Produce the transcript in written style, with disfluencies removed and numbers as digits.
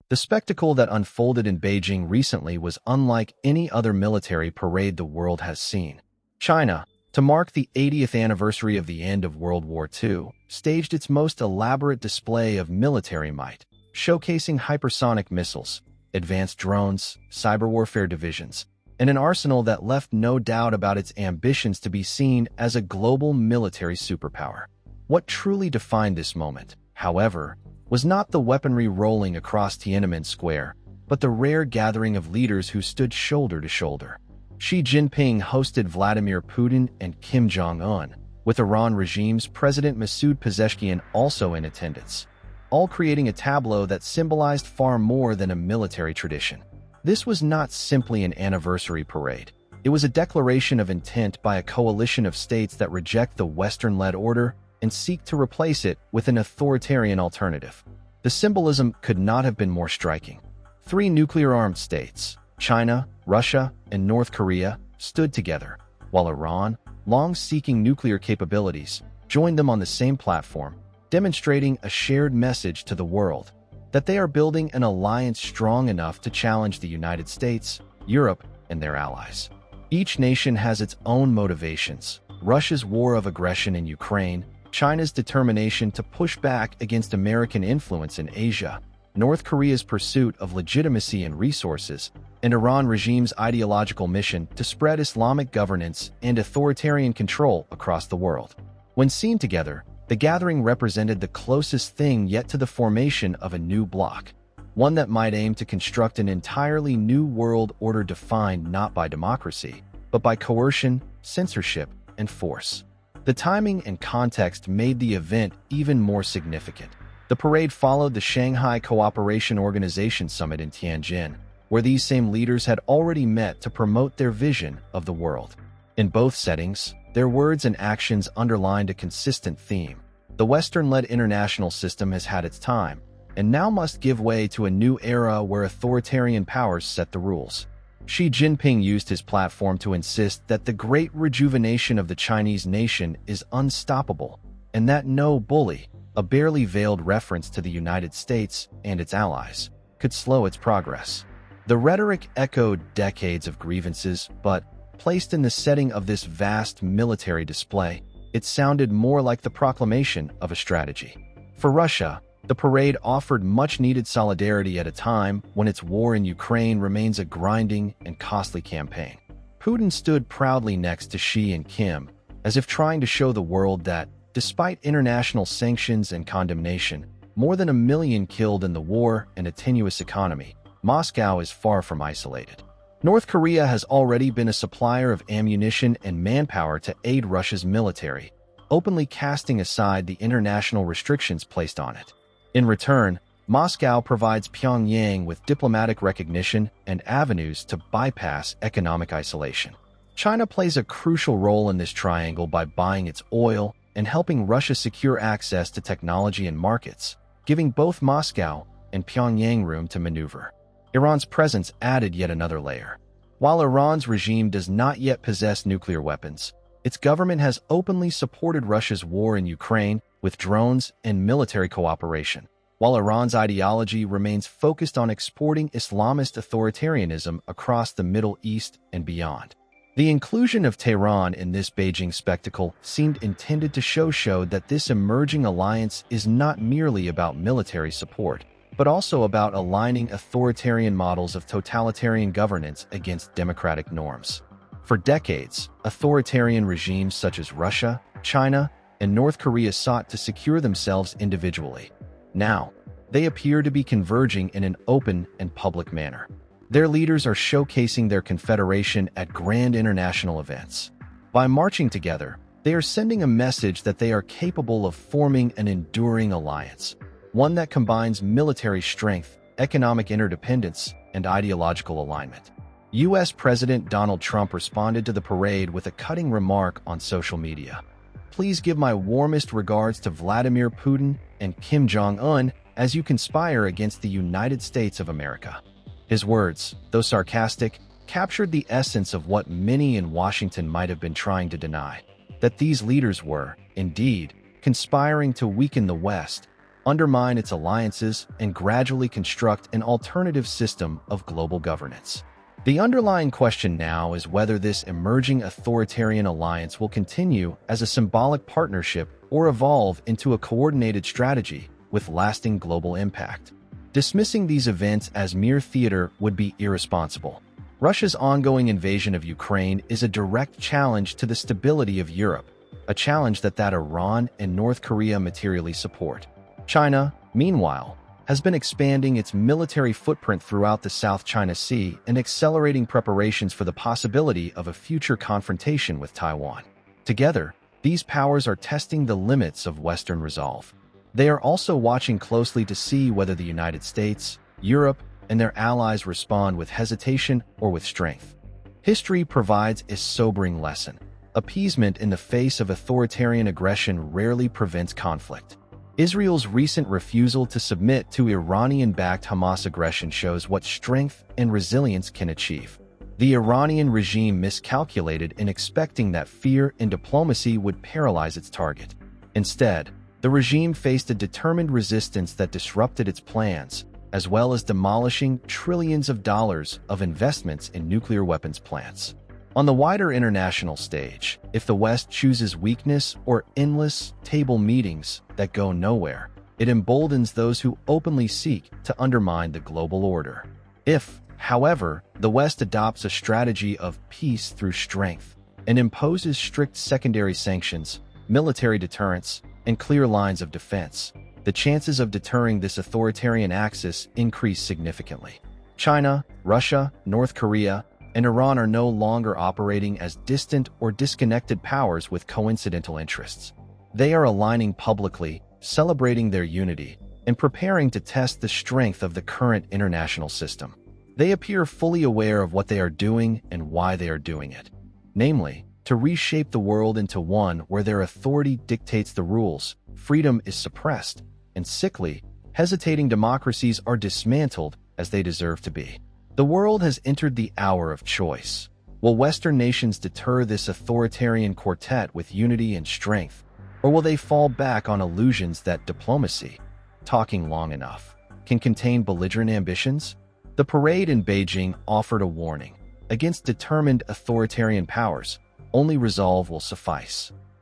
The spectacle that unfolded in Beijing recently was unlike any other military parade the world has seen. China, to mark the 80th anniversary of the end of World War II, staged its most elaborate display of military might, showcasing hypersonic missiles, advanced drones, cyber warfare divisions, and an arsenal that left no doubt about its ambitions to be seen as a global military superpower. What truly defined this moment, however, was not the weaponry rolling across Tiananmen Square, but the rare gathering of leaders who stood shoulder to shoulder. Xi Jinping hosted Vladimir Putin and Kim Jong-un, with Iran regime's President Masoud Pezeshkian also in attendance, all creating a tableau that symbolized far more than a military tradition. This was not simply an anniversary parade. It was a declaration of intent by a coalition of states that reject the Western-led order and seek to replace it with an authoritarian alternative. The symbolism could not have been more striking. Three nuclear-armed states, China, Russia, and North Korea, stood together, while Iran, long seeking nuclear capabilities, joined them on the same platform, demonstrating a shared message to the world that they are building an alliance strong enough to challenge the United States, Europe, and their allies. Each nation has its own motivations: Russia's war of aggression in Ukraine, China's determination to push back against American influence in Asia, North Korea's pursuit of legitimacy and resources, and Iran regime's ideological mission to spread Islamic governance and authoritarian control across the world. When seen together, the gathering represented the closest thing yet to the formation of a new bloc, one that might aim to construct an entirely new world order defined not by democracy, but by coercion, censorship, and force. The timing and context made the event even more significant. The parade followed the Shanghai Cooperation Organization Summit in Tianjin, where these same leaders had already met to promote their vision of the world. In both settings, their words and actions underlined a consistent theme. The Western-led international system has had its time, and now must give way to a new era where authoritarian powers set the rules. Xi Jinping used his platform to insist that the great rejuvenation of the Chinese nation is unstoppable, and that no bully, a barely veiled reference to the United States and its allies, could slow its progress. The rhetoric echoed decades of grievances, but, placed in the setting of this vast military display, it sounded more like the proclamation of a strategy. For Russia, the parade offered much-needed solidarity at a time when its war in Ukraine remains a grinding and costly campaign. Putin stood proudly next to Xi and Kim, as if trying to show the world that, despite international sanctions and condemnation, more than 1 million killed in the war and a tenuous economy, Moscow is far from isolated. North Korea has already been a supplier of ammunition and manpower to aid Russia's military, openly casting aside the international restrictions placed on it. In return, Moscow provides Pyongyang with diplomatic recognition and avenues to bypass economic isolation. China plays a crucial role in this triangle by buying its oil and helping Russia secure access to technology and markets, giving both Moscow and Pyongyang room to maneuver. Iran's presence added yet another layer. While Iran's regime does not yet possess nuclear weapons, its government has openly supported Russia's war in Ukraine with drones and military cooperation, while Iran's ideology remains focused on exporting Islamist authoritarianism across the Middle East and beyond. The inclusion of Tehran in this Beijing spectacle seemed intended to show that this emerging alliance is not merely about military support, but also about aligning authoritarian models of totalitarian governance against democratic norms. For decades, authoritarian regimes such as Russia, China, and North Korea sought to secure themselves individually. Now, they appear to be converging in an open and public manner. Their leaders are showcasing their confederation at grand international events. By marching together, they are sending a message that they are capable of forming an enduring alliance, one that combines military strength, economic interdependence, and ideological alignment. U.S. President Donald Trump responded to the parade with a cutting remark on social media. "Please give my warmest regards to Vladimir Putin and Kim Jong-un as you conspire against the United States of America." His words, though sarcastic, captured the essence of what many in Washington might have been trying to deny: that these leaders were, indeed, conspiring to weaken the West, undermine its alliances, and gradually construct an alternative system of global governance. The underlying question now is whether this emerging authoritarian alliance will continue as a symbolic partnership or evolve into a coordinated strategy with lasting global impact. Dismissing these events as mere theater would be irresponsible. Russia's ongoing invasion of Ukraine is a direct challenge to the stability of Europe, a challenge that Iran and North Korea materially support. China, meanwhile, has been expanding its military footprint throughout the South China Sea and accelerating preparations for the possibility of a future confrontation with Taiwan. Together, these powers are testing the limits of Western resolve. They are also watching closely to see whether the United States, Europe, and their allies respond with hesitation or with strength. History provides a sobering lesson. Appeasement in the face of authoritarian aggression rarely prevents conflict. Israel's recent refusal to submit to Iranian-backed Hamas aggression shows what strength and resilience can achieve. The Iranian regime miscalculated in expecting that fear and diplomacy would paralyze its target. Instead, the regime faced a determined resistance that disrupted its plans, as well as demolishing trillions of dollars of investments in nuclear weapons plants. On the wider international stage, if the West chooses weakness or endless table meetings that go nowhere, it emboldens those who openly seek to undermine the global order. If, however, the West adopts a strategy of peace through strength and imposes strict secondary sanctions, military deterrence, and clear lines of defense, the chances of deterring this authoritarian axis increase significantly. China, Russia, North Korea, and Iran are no longer operating as distant or disconnected powers with coincidental interests. They are aligning publicly, celebrating their unity, and preparing to test the strength of the current international system. They appear fully aware of what they are doing and why they are doing it. Namely, to reshape the world into one where their authority dictates the rules, freedom is suppressed, and sickly, hesitating democracies are dismantled as they deserve to be. The world has entered the hour of choice. Will Western nations deter this authoritarian quartet with unity and strength, or will they fall back on illusions that diplomacy, talking long enough, can contain belligerent ambitions? The parade in Beijing offered a warning. Against determined authoritarian powers, only resolve will suffice.